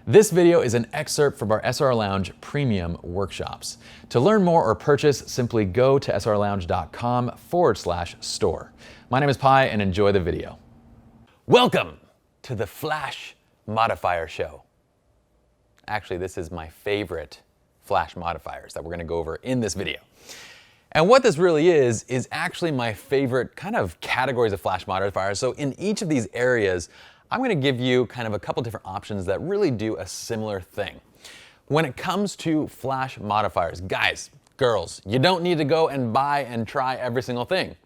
This video is an excerpt from our SR Lounge premium workshops. To learn more or purchase, simply go to srlounge.com/store. My name is Pi and enjoy the video. Welcome to the Flash Modifier Show. Actually, this is my favorite Flash modifiers that we're going to go over in this video. And what this really is actually my favorite kind of categories of Flash modifiers. So in each of these areas, I'm going to give you kind of a couple different options that really do a similar thing. When it comes to Flash modifiers, guys, girls, you don't need to go and buy and try every single thing.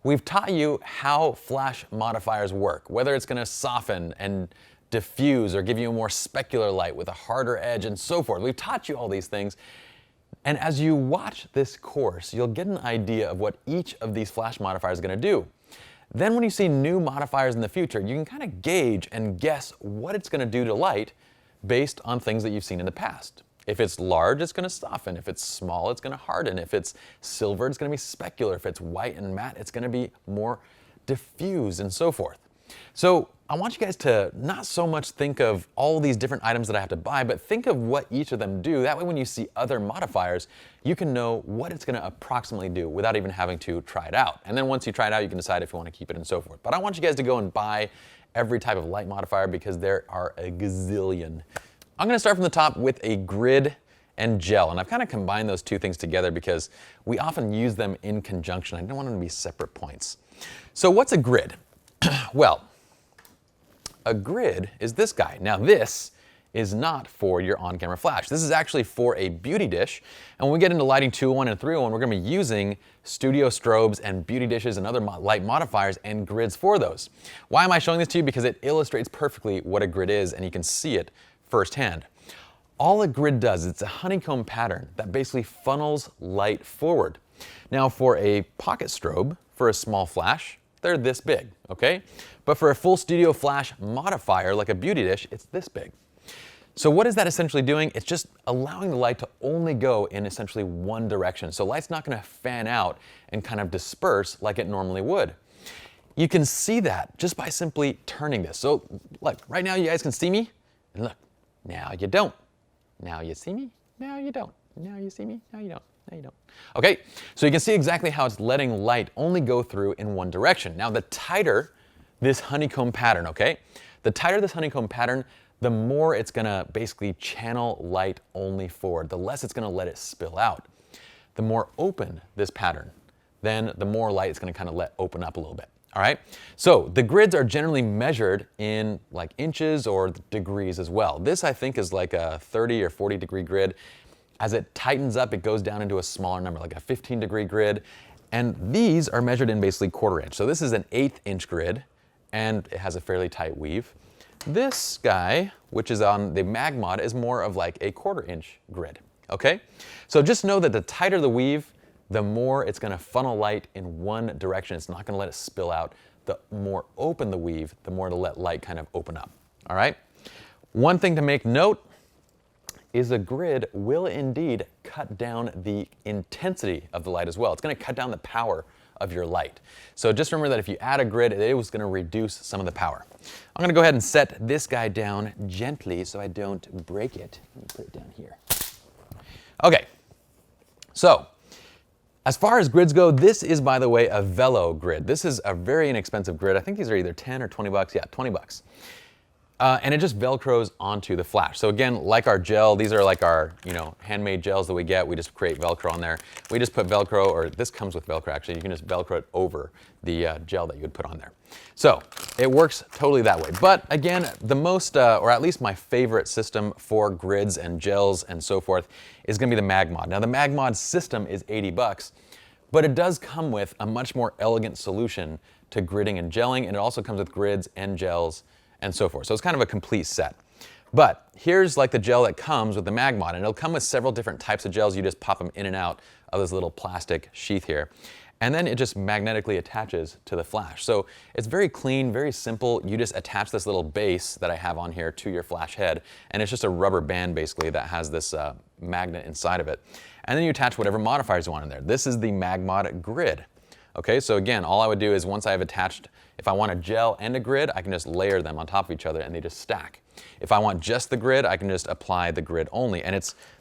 We've taught you how Flash modifiers work, whether it's going to soften and diffuse or give you a more specular light with a harder edge and so forth. We've taught you all these things. And as you watch this course, you'll get an idea of what each of these Flash modifiers is going to do. Then when you see new modifiers in the future, you can kind of gauge and guess what it's going to do to light based on things that you've seen in the past. If it's large, it's going to soften. If it's small, it's going to harden. If it's silver, it's going to be specular. If it's white and matte, it's going to be more diffuse and so forth. So I want you guys to not so much think of all these different items that I have to buy, but think of what each of them do. That way when you see other modifiers, you can know what it's going to approximately do without even having to try it out. And then once you try it out, you can decide if you want to keep it and so forth. But I want you guys to go and buy every type of light modifier because there are a gazillion. I'm going to start from the top with a grid and gel. And I've kind of combined those two things together because we often use them in conjunction. I don't want them to be separate points. So what's a grid? Well, a grid is this guy. Now this is not for your on-camera flash. This is actually for a beauty dish. And when we get into lighting 201 and 301, we're going to be using studio strobes and beauty dishes and other light modifiers and grids for those. Why am I showing this to you? Because it illustrates perfectly what a grid is and you can see it firsthand. All a grid does, it's a honeycomb pattern that basically funnels light forward. Now for a pocket strobe, for a small flash, they're this big, okay? But for a full studio flash modifier like a beauty dish, it's this big. So what is that essentially doing? It's just allowing the light to only go in essentially one direction. So light's not going to fan out and kind of disperse like it normally would. You can see that just by simply turning this. So look, right now you guys can see me, and look, now you don't. Now you see me, now you don't. Now you see me, now you don't. No, you don't. Okay, so you can see exactly how it's letting light only go through in one direction. Now, the tighter this honeycomb pattern, okay, the tighter this honeycomb pattern, the more it's going to basically channel light only forward, the less it's going to let it spill out. The more open this pattern, then the more light it's going to kind of let open up a little bit. All right, so the grids are generally measured in like inches or degrees as well. This, I think, is like a 30 or 40 degree grid. As it tightens up, it goes down into a smaller number, like a 15-degree grid. And these are measured in basically 1/4 inch. So this is an 1/8 inch grid, and it has a fairly tight weave. This guy, which is on the MagMod, is more of like a 1/4 inch grid, okay? So just know that the tighter the weave, the more it's gonna funnel light in one direction. It's not gonna let it spill out. The more open the weave, the more it'll let light kind of open up, all right? One thing to make note is a grid will indeed cut down the intensity of the light as well. It's going to cut down the power of your light. So just remember that if you add a grid, it was going to reduce some of the power. I'm going to go ahead and set this guy down gently so I don't break it. Let me put it down here. Okay, so as far as grids go, this is, by the way, a Velo grid. This is a very inexpensive grid. I think these are either 10 or 20 bucks. Yeah, 20 bucks. And it just Velcros onto the flash. So again, like our gel, these are like our, handmade gels that we get. We just create Velcro on there. We just put Velcro, or this comes with Velcro actually. You can just Velcro it over the gel that you would put on there. So it works totally that way. But again, the most, or at least my favorite system for grids and gels and so forth is gonna be the MagMod. Now the MagMod system is 80 bucks, but it does come with a much more elegant solution to gridding and gelling. And it also comes with grids and gels and so forth. So it's kind of a complete set. But here's like the gel that comes with the MagMod, and it'll come with several different types of gels. You just pop them in and out of this little plastic sheath here. And then it just magnetically attaches to the flash. So it's very clean, very simple. You just attach this little base that I have on here to your flash head, and it's just a rubber band basically that has this magnet inside of it. And then you attach whatever modifiers you want in there. This is the MagMod grid. Okay, so again, all I would do is once I have attached, if I want a gel and a grid, I can just layer them on top of each other and they just stack. If I want just the grid, I can just apply the grid only. And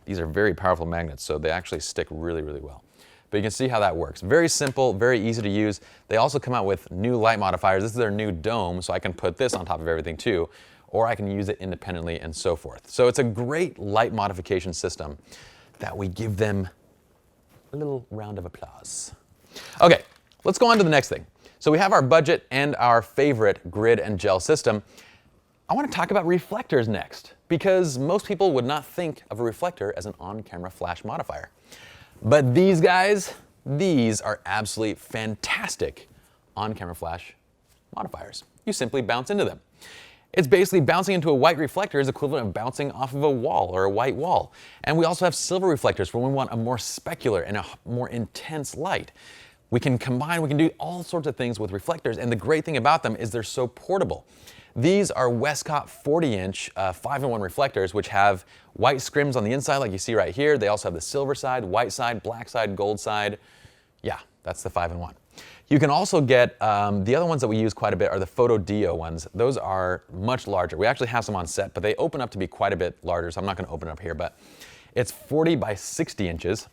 these are very powerful magnets, so they actually stick really, really well. But you can see how that works. Very simple, very easy to use. They also come out with new light modifiers. This is their new dome, so I can put this on top of everything too, or I can use it independently and so forth. So it's a great light modification system that we give them a little round of applause. Okay, let's go on to the next thing. So we have our budget and our favorite grid and gel system. I want to talk about reflectors next, because most people would not think of a reflector as an on-camera flash modifier. But these guys, these are absolutely fantastic on-camera flash modifiers. You simply bounce into them. It's basically bouncing into a white reflector is equivalent of bouncing off of a wall or a white wall. And we also have silver reflectors for when we want a more specular and a more intense light. We can combine, we can do all sorts of things with reflectors, and the great thing about them is they're so portable. These are Westcott 40-inch 5-in-1 reflectors, which have white scrims on the inside like you see right here. They also have the silver side, white side, black side, gold side. Yeah, that's the 5-in-1. You can also get, the other ones that we use quite a bit are the Photo Dio ones. Those are much larger. We actually have some on set, but they open up to be quite a bit larger, so I'm not going to open it up here, but it's 40 by 60 inches.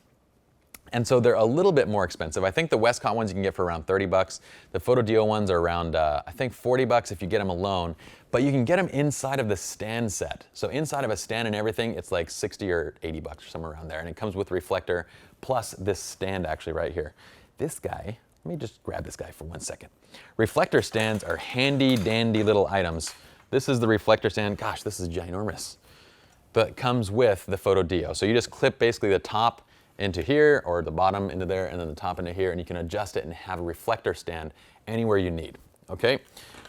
And so they're a little bit more expensive. I think the Westcott ones you can get for around 30 bucks. The Photo Dio ones are around, I think 40 bucks if you get them alone, but you can get them inside of the stand set. So inside of a stand and everything, it's like 60 or 80 bucks or somewhere around there. And it comes with reflector plus this stand actually right here. This guy, let me just grab this guy for 1 second. Reflector stands are handy dandy little items. This is the reflector stand. Gosh, this is ginormous. But it comes with the Photo Dio. So you just clip basically the top into here, or the bottom into there, and then the top into here, and you can adjust it and have a reflector stand anywhere you need, okay?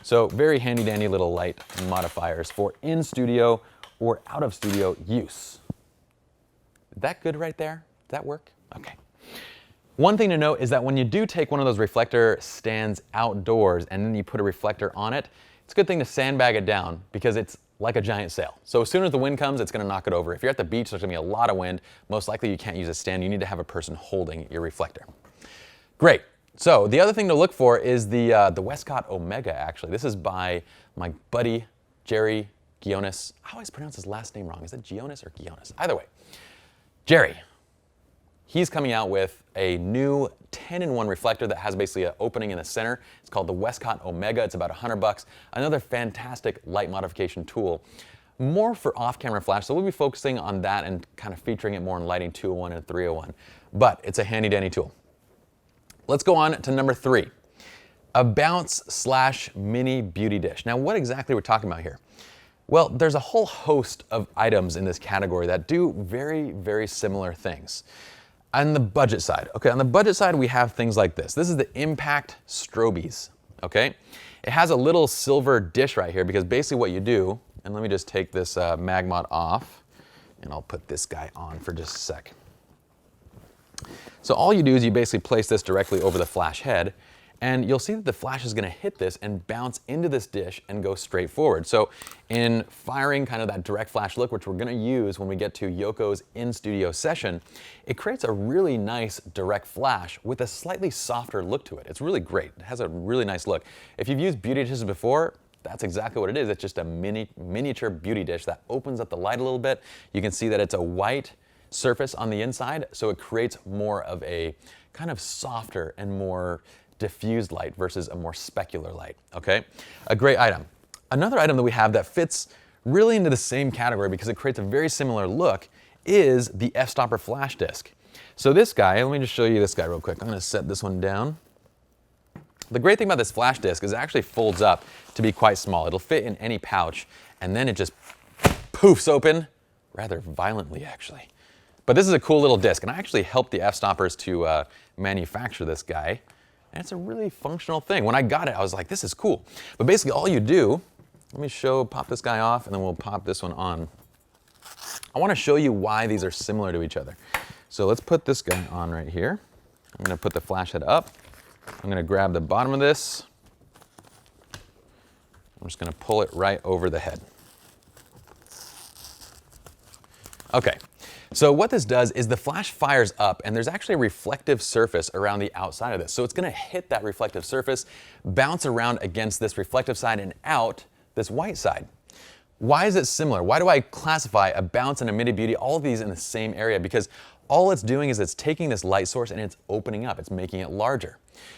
So very handy dandy little light modifiers for in studio or out of studio use. Is that good right there? Does that work? Okay. One thing to note is that when you do take one of those reflector stands outdoors and then you put a reflector on it, it's a good thing to sandbag it down because it's like a giant sail. So as soon as the wind comes, it's going to knock it over. If you're at the beach, there's going to be a lot of wind. Most likely you can't use a stand. You need to have a person holding your reflector. Great. So the other thing to look for is the Westcott Omega, actually. This is by my buddy, Jerry Gionis. I always pronounce his last name wrong. Is it Gionis or Gionis? Either way. Jerry. He's coming out with a new 10-in-1 reflector that has basically an opening in the center. It's called the Westcott Omega. It's about 100 bucks. Another fantastic light modification tool. More for off-camera flash, so we'll be focusing on that and kind of featuring it more in lighting 201 and 301. But it's a handy-dandy tool. Let's go on to number 3. A bounce/mini beauty dish. Now, what exactly we're talking about here? Well, there's a whole host of items in this category that do very, very similar things. On the budget side, okay, on the budget side, we have things like this. This is the Impact Strobies, okay? It has a little silver dish right here because basically what you do, and let me just take this mag mod off, and I'll put this guy on for just a sec. So all you do is you basically place this directly over the flash head, and you'll see that the flash is going to hit this and bounce into this dish and go straight forward. So in firing kind of that direct flash look, which we're going to use when we get to Yoko's in-studio session, it creates a really nice direct flash with a slightly softer look to it. It's really great. It has a really nice look. If you've used beauty dishes before, that's exactly what it is. It's just a miniature beauty dish that opens up the light a little bit. You can see that it's a white surface on the inside, so it creates more of a kind of softer and more diffused light versus a more specular light, okay? A great item. Another item that we have that fits really into the same category because it creates a very similar look is the f-stopper flash disc. So this guy, let me just show you this guy real quick. I'm going to set this one down. The great thing about this flash disc is it actually folds up to be quite small. It'll fit in any pouch, and then it just poofs open rather violently, actually. But this is a cool little disc, and I actually helped the f-stoppers to manufacture this guy. And it's a really functional thing. When I got it, I was like, this is cool. But basically all you do, let me pop this guy off, and then we'll pop this one on. I want to show you why these are similar to each other. So let's put this guy on right here. I'm going to put the flash head up. I'm going to grab the bottom of this. I'm just going to pull it right over the head. Okay. So what this does is the flash fires up, and there's actually a reflective surface around the outside of this. So it's going to hit that reflective surface, bounce around against this reflective side and out this white side. Why is it similar? Why do I classify a bounce and a midi beauty, all of these in the same area? Because all it's doing is it's taking this light source and it's opening up, it's making it larger.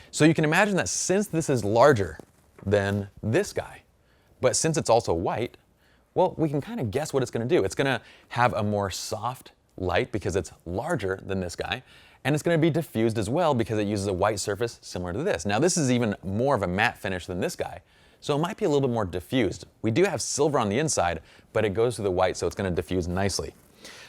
So you can imagine that since this is larger than this guy, but since it's also white, well, we can kind of guess what it's going to do. It's going to have a more soft light because it's larger than this guy, and it's going to be diffused as well because it uses a white surface similar to this. Now, this is even more of a matte finish than this guy, so it might be a little bit more diffused. We do have silver on the inside, but it goes through the white, so it's going to diffuse nicely.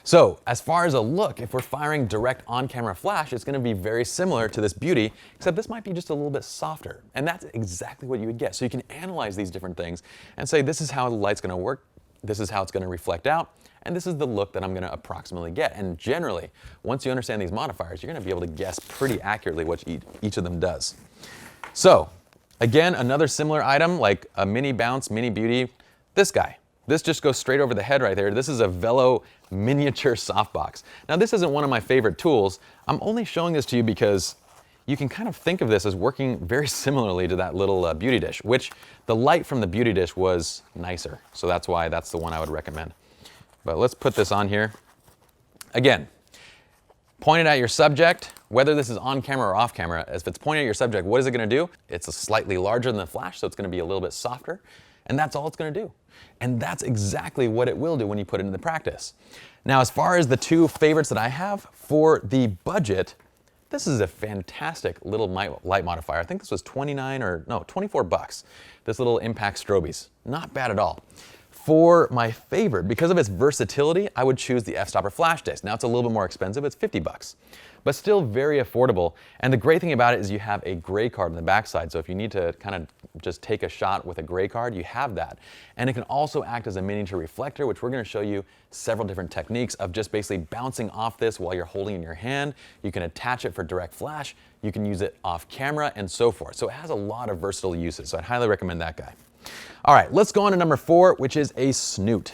So as far as a look, if we're firing direct on-camera flash, it's going to be very similar to this beauty, except this might be just a little bit softer. And that's exactly what you would get. So you can analyze these different things and say, this is how the light's going to work, this is how it's going to reflect out, and this is the look that I'm going to approximately get. And generally, once you understand these modifiers, you're going to be able to guess pretty accurately what each of them does. So again, another similar item like a mini bounce, mini beauty, this guy. This just goes straight over the head right there. This is a Velo miniature softbox. Now, this isn't one of my favorite tools. I'm only showing this to you because you can kind of think of this as working very similarly to that little beauty dish, which the light from the beauty dish was nicer. So that's why that's the one I would recommend. But let's put this on here. Again, point it at your subject, whether this is on camera or off camera. If it's pointing at your subject, what is it going to do? It's slightly larger than the flash, so it's going to be a little bit softer. And that's all it's going to do. And that's exactly what it will do when you put it into practice. Now, as far as the two favorites that I have for the budget, this is a fantastic little light modifier. I think this was 24 bucks. This little impact strobies. Not bad at all. For my favorite, because of its versatility, I would choose the f-stopper flash disc. Now it's a little bit more expensive, it's 50 bucks, but still very affordable. And the great thing about it is you have a gray card on the backside. So if you need to kind of just take a shot with a gray card, you have that. And it can also act as a miniature reflector, which we're going to show you several different techniques of just basically bouncing off this while you're holding in your hand. You can attach it for direct flash. You can use it off camera and so forth. So it has a lot of versatile uses. So I'd highly recommend that guy. All right, let's go on to number 4, which is a snoot.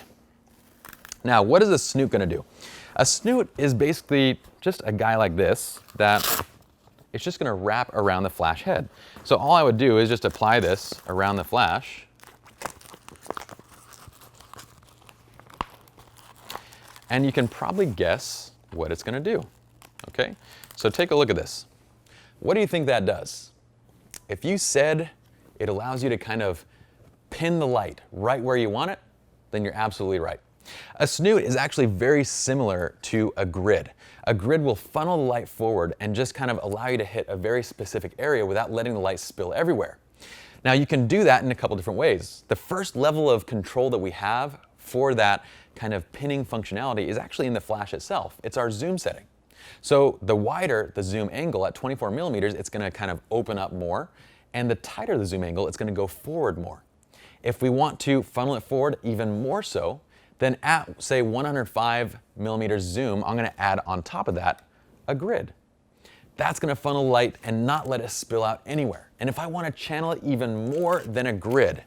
Now, what is a snoot going to do? A snoot is basically just a guy like this that it's just going to wrap around the flash head. So all I would do is just apply this around the flash. And you can probably guess what it's going to do. Okay, so take a look at this. What do you think that does? If you said it allows you to kind of pin the light right where you want it, then you're absolutely right. A snoot is actually very similar to a grid. A grid will funnel the light forward and just kind of allow you to hit a very specific area without letting the light spill everywhere. Now, you can do that in a couple different ways. The first level of control that we have for that kind of pinning functionality is actually in the flash itself. It's our zoom setting. So the wider the zoom angle at 24 millimeters, it's going to kind of open up more, and the tighter the zoom angle, it's going to go forward more. If we want to funnel it forward even more so, then at, say, 105 millimeters zoom, I'm going to add on top of that a grid. That's going to funnel light and not let it spill out anywhere. And if I want to channel it even more than a grid,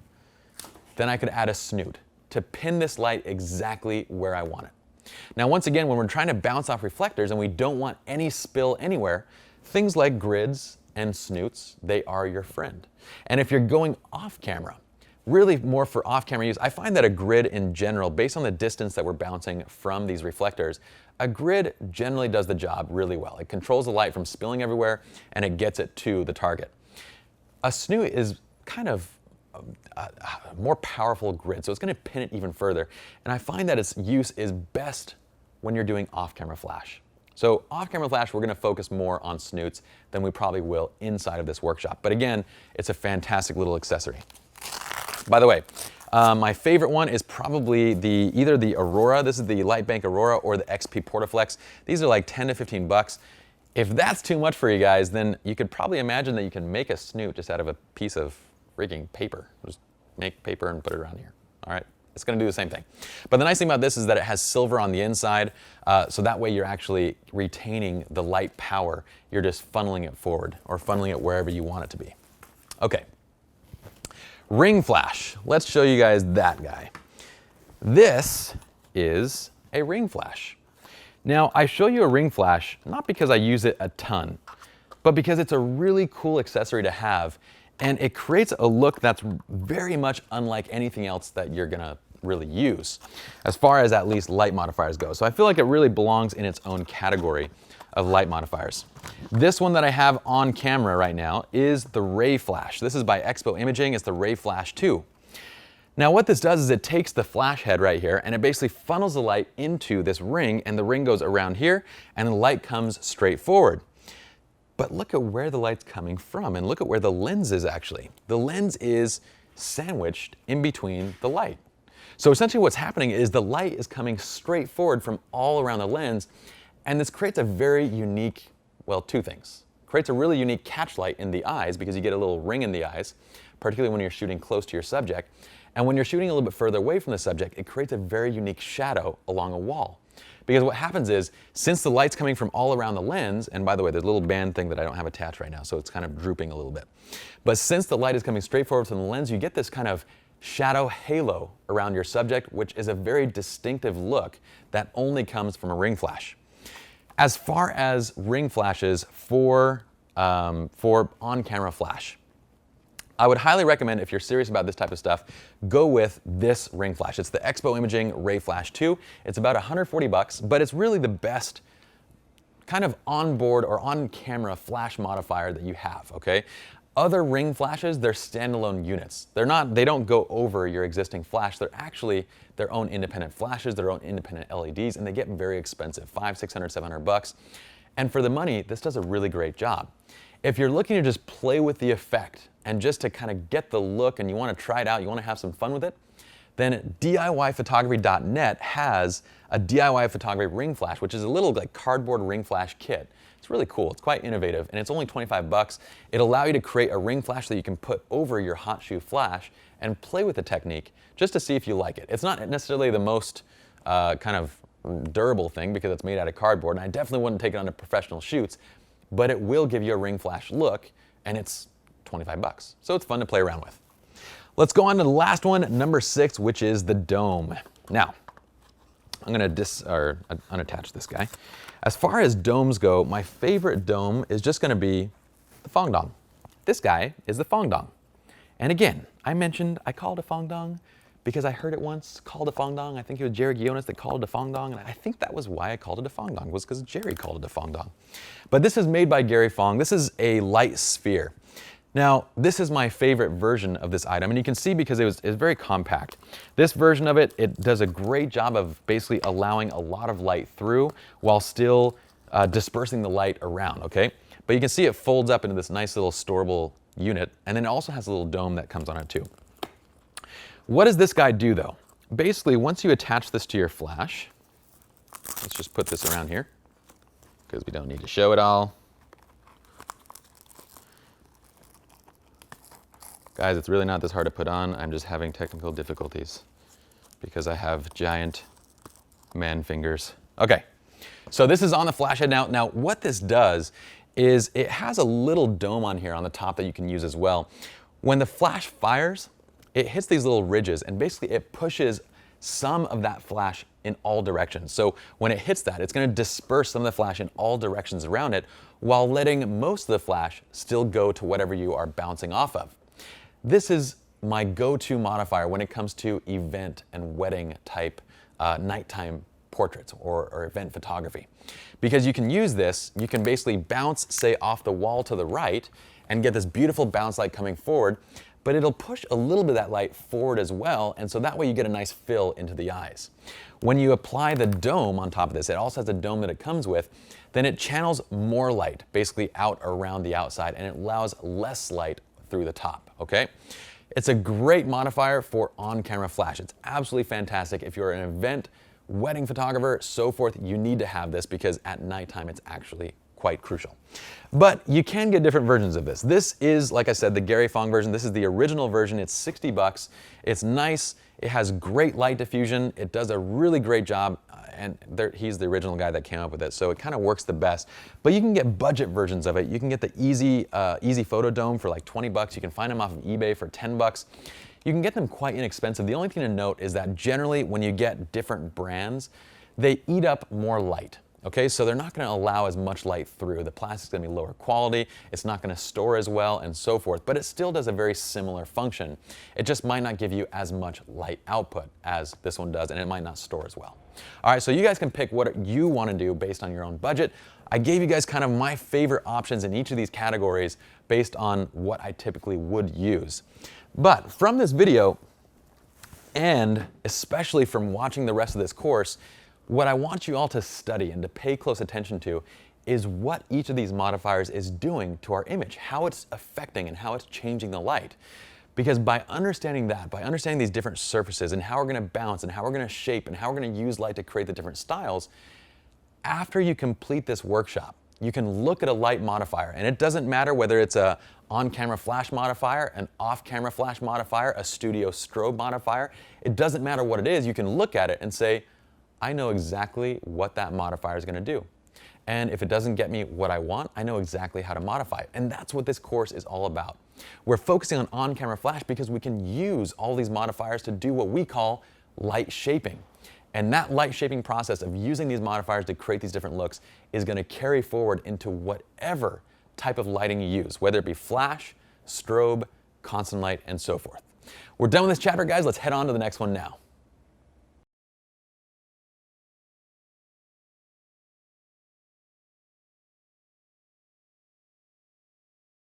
then I could add a snoot to pin this light exactly where I want it. Now, once again, when we're trying to bounce off reflectors and we don't want any spill anywhere, things like grids and snoots, they are your friend. And if you're going off camera, really more for off-camera use, I find that a grid in general, based on the distance that we're bouncing from these reflectors, a grid generally does the job really well. It controls the light from spilling everywhere and it gets it to the target. A snoot is kind of a more powerful grid, so it's going to pin it even further. And I find that its use is best when you're doing off-camera flash. So off-camera flash, we're going to focus more on snoots than we probably will inside of this workshop. But again, it's a fantastic little accessory. By the way, my favorite one is probably either the Aurora, this is the Lightbank Aurora, or the XP Portaflex. These are like 10 to 15 bucks. If that's too much for you guys, then you could probably imagine that you can make a snoot just out of a piece of freaking paper. Just make paper and put it around here. All right, it's going to do the same thing. But the nice thing about this is that it has silver on the inside, so that way you're actually retaining the light power. You're just funneling it forward or funneling it wherever you want it to be. Okay. Ring flash. Let's show you guys that guy. This is a ring flash. Now, I show you a ring flash not because I use it a ton, but because it's a really cool accessory to have, and it creates a look that's very much unlike anything else that you're gonna really use, as far as at least light modifiers go. So I feel like it really belongs in its own category of light modifiers. This one that I have on camera right now is the Ray Flash. This is by Expo Imaging. It's the Ray Flash 2. Now what this does is it takes the flash head right here and it basically funnels the light into this ring, and the ring goes around here and the light comes straight forward. But look at where the light's coming from, and look at where the lens is actually. The lens is sandwiched in between the light. So essentially what's happening is the light is coming straight forward from all around the lens, and this creates a very unique, well, two things. Creates a really unique catch light in the eyes because you get a little ring in the eyes, particularly when you're shooting close to your subject. And when you're shooting a little bit further away from the subject, it creates a very unique shadow along a wall. Because what happens is, since the light's coming from all around the lens, and by the way, there's a little band thing that I don't have attached right now, so it's kind of drooping a little bit. But since the light is coming straight forward from the lens, you get this kind of shadow halo around your subject, which is a very distinctive look that only comes from a ring flash. As far as ring flashes for on-camera flash, I would highly recommend, if you're serious about this type of stuff, go with this ring flash. It's the Expo Imaging Ray Flash 2. It's about 140 bucks, but it's really the best kind of onboard or on-camera flash modifier that you have, okay? Other ring flashes, they're standalone units. They don't go over your existing flash. They're actually their own independent flashes, their own independent LEDs, and they get very expensive, $500, $600, $700. And for the money, this does a really great job. If you're looking to just play with the effect and just to kind of get the look and you want to try it out, you want to have some fun with it, then DIYphotography.net has a DIY photography ring flash, which is a little like cardboard ring flash kit. It's really cool. It's quite innovative, and it's only 25 bucks. It'll allow you to create a ring flash that you can put over your hot shoe flash and play with the technique just to see if you like it. It's not necessarily the most kind of durable thing because it's made out of cardboard, and I definitely wouldn't take it on to professional shoots, but it will give you a ring flash look, and it's 25 bucks. So it's fun to play around with. Let's go on to the last one, number 6, which is the dome. Now, I'm gonna unattach this guy. As far as domes go, my favorite dome is just gonna be the Fong Dong. This guy is the Fong Dong. And again, I called it a Fong Dong because I heard it once called a Fong Dong. I think it was Jerry Guionis that called it a Fong Dong, and I think that was why I called it a Fong Dong, was because Jerry called it a Fong Dong. But this is made by Gary Fong. This is a light sphere. Now, this is my favorite version of this item, and you can see because it's very compact. This version of it does a great job of basically allowing a lot of light through while still dispersing the light around, okay? But you can see it folds up into this nice little storable unit, and then it also has a little dome that comes on it too. What does this guy do though? Basically, once you attach this to your flash, let's just put this around here because we don't need to show it all. Guys, it's really not this hard to put on. I'm just having technical difficulties because I have giant man fingers. Okay, so this is on the flash head now. Now, what this does is it has a little dome on here on the top that you can use as well. When the flash fires, it hits these little ridges and basically it pushes some of that flash in all directions. So when it hits that, it's gonna disperse some of the flash in all directions around it while letting most of the flash still go to whatever you are bouncing off of. This is my go-to modifier when it comes to event and wedding type nighttime portraits or event photography. Because you can use this, you can basically bounce, say, off the wall to the right and get this beautiful bounce light coming forward, but it'll push a little bit of that light forward as well, and so that way you get a nice fill into the eyes. When you apply the dome on top of this, it also has a dome that it comes with, then it channels more light basically out around the outside, and it allows less light through the top, okay? It's a great modifier for on-camera flash. It's absolutely fantastic. If you're an event, wedding photographer, so forth, you need to have this because at nighttime it's actually quite crucial. But you can get different versions of this. This is, like I said, the Gary Fong version. This is the original version. It's 60 bucks. It's nice. It has great light diffusion. It does a really great job. And he's the original guy that came up with it, so it kind of works the best. But you can get budget versions of it. You can get the Easy Photo Dome for like 20 bucks. You can find them off of eBay for 10 bucks. You can get them quite inexpensive. The only thing to note is that generally when you get different brands, they eat up more light. Okay, so they're not going to allow as much light through. The plastic's going to be lower quality, it's not going to store as well, and so forth, but it still does a very similar function. It just might not give you as much light output as this one does, and it might not store as well. All right, so you guys can pick what you want to do based on your own budget. I gave you guys kind of my favorite options in each of these categories based on what I typically would use. But from this video, and especially from watching the rest of this course, what I want you all to study and to pay close attention to is what each of these modifiers is doing to our image, how it's affecting and how it's changing the light. Because by understanding that, by understanding these different surfaces and how we're going to bounce and how we're going to shape and how we're going to use light to create the different styles, after you complete this workshop, you can look at a light modifier, and it doesn't matter whether it's a on-camera flash modifier, an off-camera flash modifier, a studio strobe modifier. It doesn't matter what it is. You can look at it and say, I know exactly what that modifier is going to do. And if it doesn't get me what I want, I know exactly how to modify it. And that's what this course is all about. We're focusing on camera flash because we can use all these modifiers to do what we call light shaping. And that light shaping process of using these modifiers to create these different looks is going to carry forward into whatever type of lighting you use, whether it be flash, strobe, constant light, and so forth. We're done with this chapter, guys. Let's head on to the next one now.